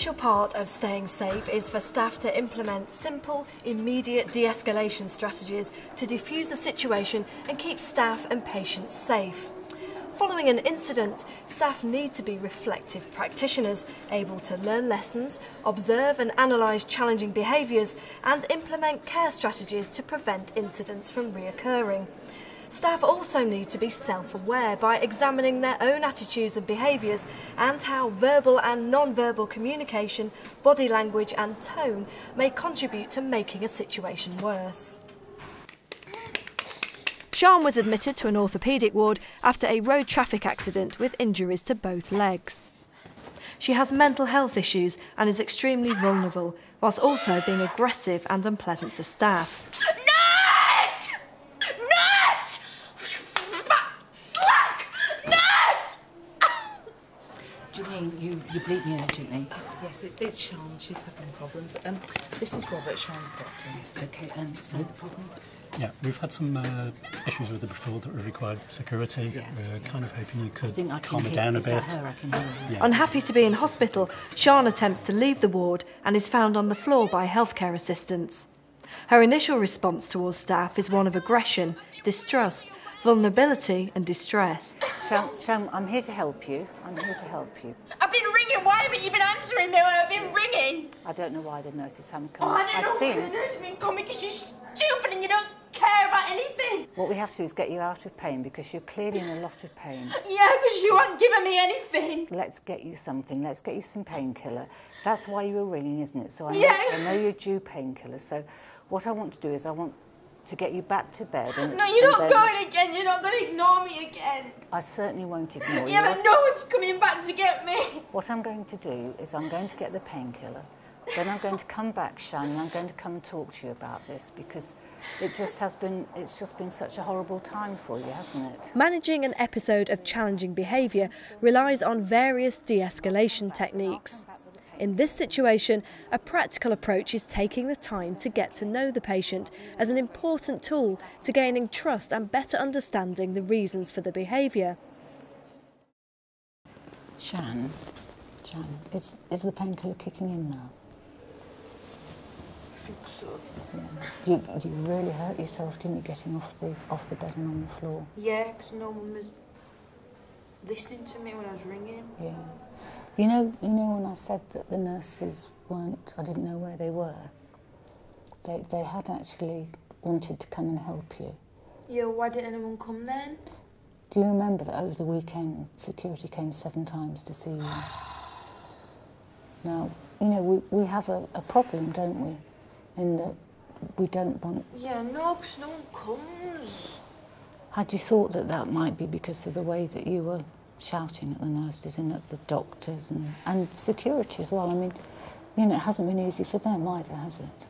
crucial part of staying safe is for staff to implement simple, immediate de-escalation strategies to defuse the situation and keep staff and patients safe. Following an incident, staff need to be reflective practitioners, able to learn lessons, observe and analyse challenging behaviours and implement care strategies to prevent incidents from reoccurring. Staff also need to be self-aware by examining their own attitudes and behaviours and how verbal and non-verbal communication, body language and tone may contribute to making a situation worse. Sian was admitted to an orthopaedic ward after a road traffic accident with injuries to both legs. She has mental health issues and is extremely vulnerable, whilst also being aggressive and unpleasant to staff. Nurse! Nurse! Fat slag! Nurse! Janine, you bleed me urgently. Yes, it's Sian. She's having problems. This is Robert, Sian's doctor. Okay, so the problem? Yeah, we've had some issues with her before that required security. Yeah. We're kind of hoping you could I calm her down a bit. Her, I can hear her. Yeah. Unhappy to be in hospital, Sian attempts to leave the ward and is found on the floor by healthcare assistants. Her initial response towards staff is one of aggression, distrust, vulnerability and distress. Sam, I'm here to help you. I'm here to help you. I've been ringing. Why haven't you been answering me when I've been ringing? I don't know why the nurses haven't come. Oh, I don't know why the nurses have been coming because you're stupid and you don't care about anything. What we have to do is get you out of pain because you're clearly in a lot of pain. Yeah, because you haven't given me anything. Let's get you something. Let's get you some painkiller. That's why you were ringing, isn't it? So I know you're due painkillers. So what I want to do is I want to get you back to bed. No, you're not going again. You're not going to ignore me again. I certainly won't ignore you. Yeah, but no one's coming back to get me. What I'm going to do is I'm going to get the painkiller. Then I'm going to come back, Sian, and I'm going to come and talk to you about this because it's just been such a horrible time for you, hasn't it? Managing an episode of challenging behaviour relies on various de-escalation techniques. In this situation, a practical approach is taking the time to get to know the patient as an important tool to gaining trust and better understanding the reasons for the behaviour. Sian, is the painkiller kicking in now? I think so. Yeah. You really hurt yourself, didn't you, getting off the bed and on the floor? Yeah, because no one was listening to me when I was ringing. Yeah. You know when I said that the nurses weren't, I didn't know where they were. They had actually wanted to come and help you. Yeah, why didn't anyone come then? Do you remember that over the weekend security came 7 times to see you? Now, we have a problem, don't we? In that we don't want... Yeah, no, because no one comes. Had you thought that might be because of the way that you were shouting at the nurses and at the doctors and security as well? I mean, it hasn't been easy for them either, has it?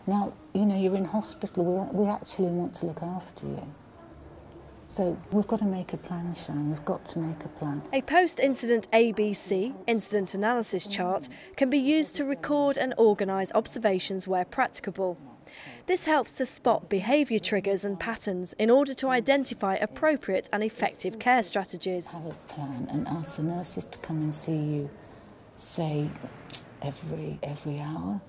Now, you're in hospital. We actually want to look after you. So we've got to make a plan, Sian. We've got to make a plan. A post-incident ABC, incident analysis chart, can be used to record and organise observations where practicable. This helps to spot behaviour triggers and patterns in order to identify appropriate and effective care strategies. Have a plan and ask the nurses to come and see you, say, every hour,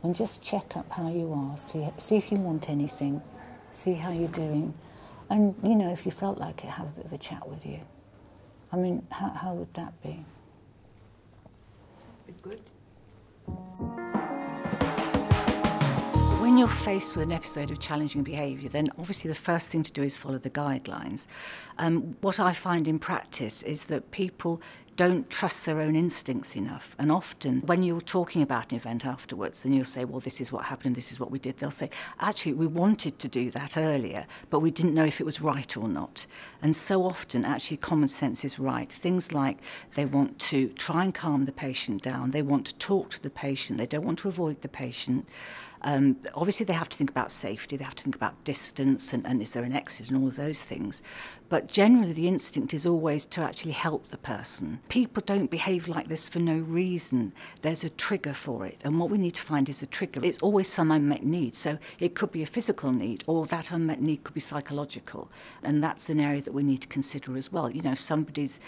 and just check up how you are, see if you want anything, see how you're doing. And, if you felt like it, have a bit of a chat with you. I mean, how would that be? Be good. When you're faced with an episode of challenging behaviour, then obviously the first thing to do is follow the guidelines. What I find in practice is that people don't trust their own instincts enough. And often when you're talking about an event afterwards and you'll say, well, this is what happened, this is what we did, they'll say, actually, we wanted to do that earlier, but we didn't know if it was right or not. And so often, actually, common sense is right. Things like they want to try and calm the patient down, they want to talk to the patient, they don't want to avoid the patient. Obviously, they have to think about safety, they have to think about distance and is there an exit and all of those things. But generally, the instinct is always to actually help the person. People don't behave like this for no reason. There's a trigger for it. And what we need to find is a trigger. It's always some unmet need. So it could be a physical need, or that unmet need could be psychological. And that's an area that we need to consider as well. You know, if somebody's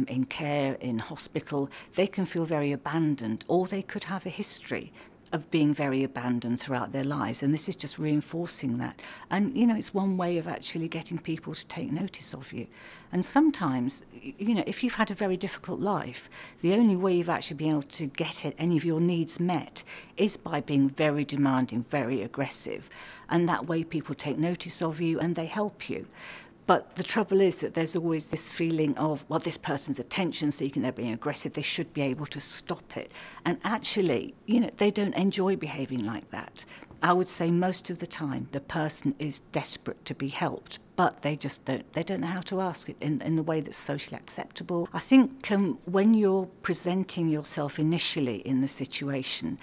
in care, in hospital, they can feel very abandoned, or they could have a history of being very abandoned throughout their lives, and this is just reinforcing that. And you know, it's one way of actually getting people to take notice of you. And sometimes, you know, if you've had a very difficult life, the only way you've actually been able to get any of your needs met is by being very demanding, very aggressive, and that way people take notice of you and they help you. But the trouble is that there's always this feeling of, well, this person's attention-seeking, they're being aggressive, they should be able to stop it. And actually, you know, they don't enjoy behaving like that. I would say most of the time the person is desperate to be helped, but they just don't know how to ask it in the way that's socially acceptable. I think when you're presenting yourself initially in the situation,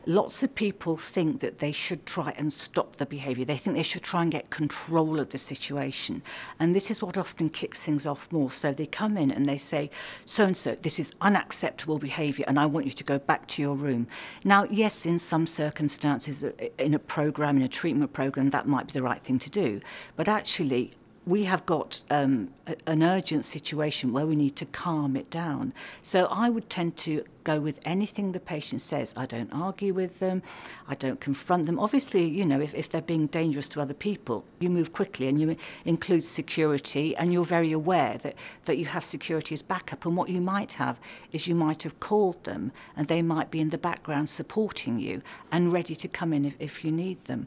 lots of people think that they should try and stop the behaviour. They think they should try and get control of the situation. And this is what often kicks things off more. So they come in and they say, so-and-so, this is unacceptable behaviour and I want you to go back to your room. Now, yes, in some circumstances, in a programme, in a treatment programme, that might be the right thing to do. But actually, we have got an urgent situation where we need to calm it down. So I would tend to go with anything the patient says. I don't argue with them, I don't confront them. Obviously, you know, if they're being dangerous to other people, you move quickly and you include security, and you're very aware that you have security as backup. And what you might have is you might have called them and they might be in the background supporting you and ready to come in if you need them.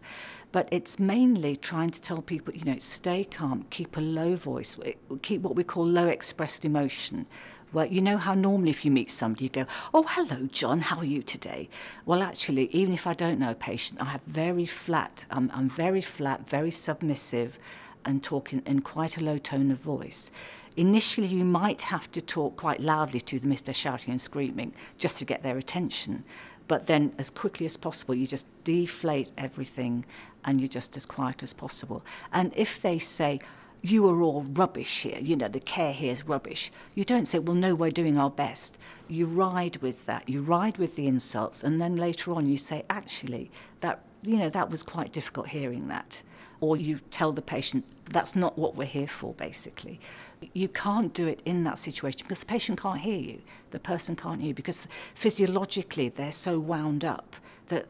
But it's mainly trying to tell people, you know, stay calm, keep a low voice, keep what we call low expressed emotion. Well, you know how normally if you meet somebody, you go, oh, hello, John, how are you today? Well, actually, even if I don't know a patient, I have very flat, I'm very flat, very submissive, and talking in quite a low tone of voice. Initially, you might have to talk quite loudly to them if they're shouting and screaming, just to get their attention. But then, as quickly as possible, you just deflate everything and you're just as quiet as possible. And if they say, you are all rubbish here, you know, the care here is rubbish, you don't say, well, no, we're doing our best. You ride with that, you ride with the insults, and then later on you say, actually, that, you know, that was quite difficult hearing that. Or you tell the patient, that's not what we're here for, basically. You can't do it in that situation because the patient can't hear you, the person can't hear you, because physiologically they're so wound up that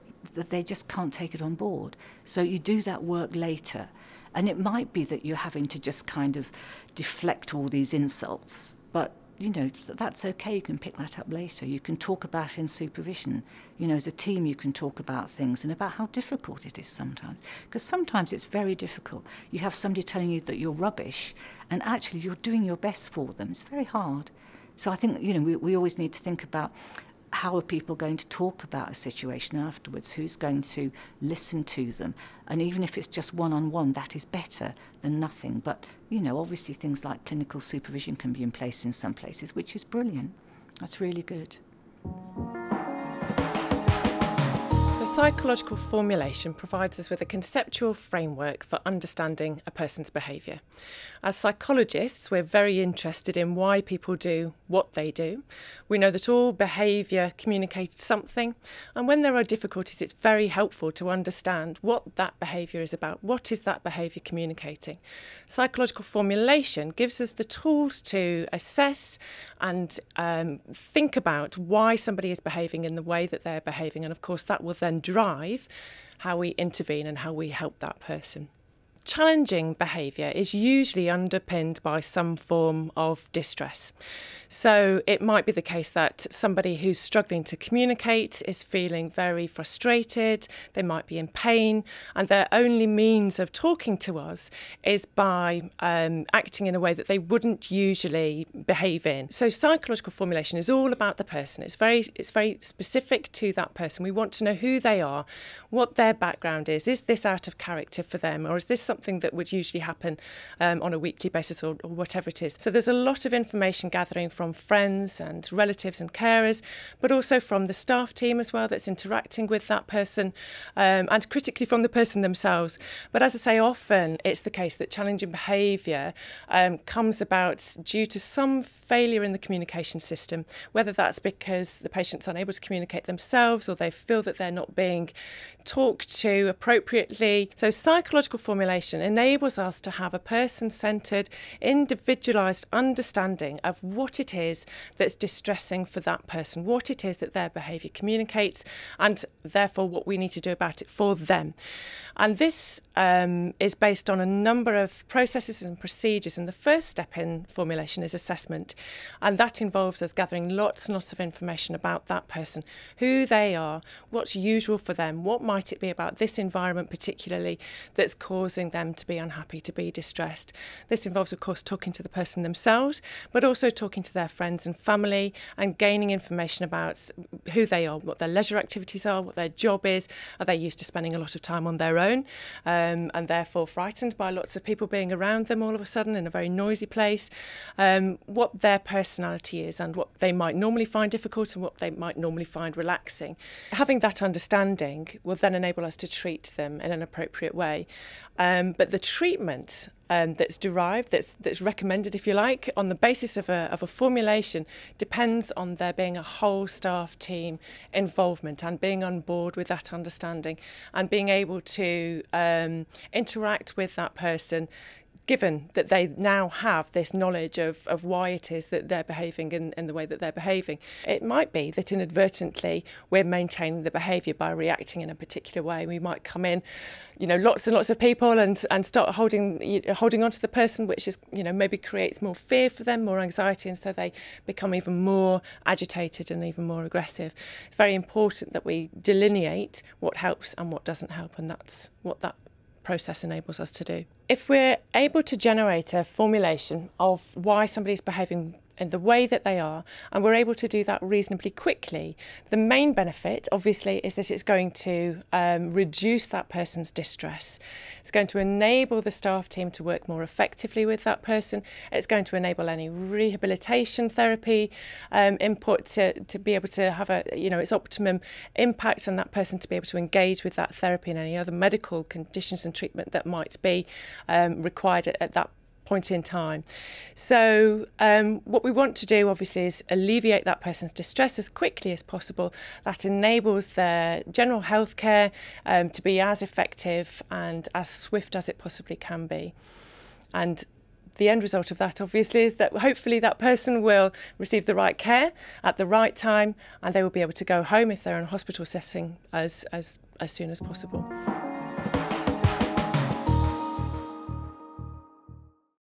they just can't take it on board. So you do that work later. And it might be that you're having to just kind of deflect all these insults, but you know, that's okay, you can pick that up later. You can talk about it in supervision. You know, as a team you can talk about things and about how difficult it is sometimes. Because sometimes it's very difficult. You have somebody telling you that you're rubbish and actually you're doing your best for them. It's very hard. So I think, you know, we always need to think about how are people going to talk about a situation afterwards? Who's going to listen to them? And even if it's just one-on-one, that is better than nothing. But, you know, obviously things like clinical supervision can be in place in some places, which is brilliant. That's really good. Psychological formulation provides us with a conceptual framework for understanding a person's behaviour. As psychologists, we're very interested in why people do what they do. We know that all behaviour communicates something, and when there are difficulties, it's very helpful to understand what that behaviour is about. What is that behaviour communicating? Psychological formulation gives us the tools to assess and think about why somebody is behaving in the way that they're behaving, and of course that will then drive how we intervene and how we help that person. Challenging behaviour is usually underpinned by some form of distress. So it might be the case that somebody who's struggling to communicate is feeling very frustrated, they might be in pain, and their only means of talking to us is by acting in a way that they wouldn't usually behave in. So psychological formulation is all about the person. It's very specific to that person. We want to know who they are, what their background is this out of character for them, or is this something that would usually happen on a weekly basis or whatever it is. So there's a lot of information gathering from friends and relatives and carers, but also from the staff team as well that's interacting with that person, and critically from the person themselves. But as I say, often it's the case that challenging behaviour comes about due to some failure in the communication system, whether that's because the patient's unable to communicate themselves or they feel that they're not being talked to appropriately. So psychological formulation enables us to have a person-centred, individualised understanding of what it is that's distressing for that person, what it is that their behaviour communicates, and therefore what we need to do about it for them. And this is based on a number of processes and procedures, and the first step in formulation is assessment, and that involves us gathering lots and lots of information about that person, who they are, what's usual for them, what might it be about this environment particularly that's causing them to be unhappy, to be distressed. This involves, of course, talking to the person themselves, but also talking to their friends and family and gaining information about who they are, what their leisure activities are, what their job is, are they used to spending a lot of time on their own, and therefore frightened by lots of people being around them all of a sudden in a very noisy place, what their personality is and what they might normally find difficult and what they might normally find relaxing. Having that understanding will then enable us to treat them in an appropriate way. But the treatment that's derived, that's recommended, if you like, on the basis of a formulation depends on there being a whole staff team involvement and being on board with that understanding and being able to interact with that person, given that they now have this knowledge of why it is that they're behaving in the way that they're behaving. It might be that inadvertently we're maintaining the behaviour by reacting in a particular way. We might come in, lots and lots of people and start holding on to the person, which is, maybe creates more fear for them, more anxiety, and so they become even more agitated and even more aggressive. It's very important that we delineate what helps and what doesn't help, and that's what that process enables us to do. If we're able to generate a formulation of why somebody's behaving in the way that they are, and we're able to do that reasonably quickly, the main benefit, obviously, is that it's going to reduce that person's distress. It's going to enable the staff team to work more effectively with that person. It's going to enable any rehabilitation therapy input to be able to have its optimum impact on that person, to be able to engage with that therapy and any other medical conditions and treatment that might be required at that point in time. So what we want to do, obviously, is alleviate that person's distress as quickly as possible. That enables their general health care to be as effective and as swift as it possibly can be. And the end result of that, obviously, is that hopefully that person will receive the right care at the right time, and they will be able to go home if they're in a hospital setting as soon as possible.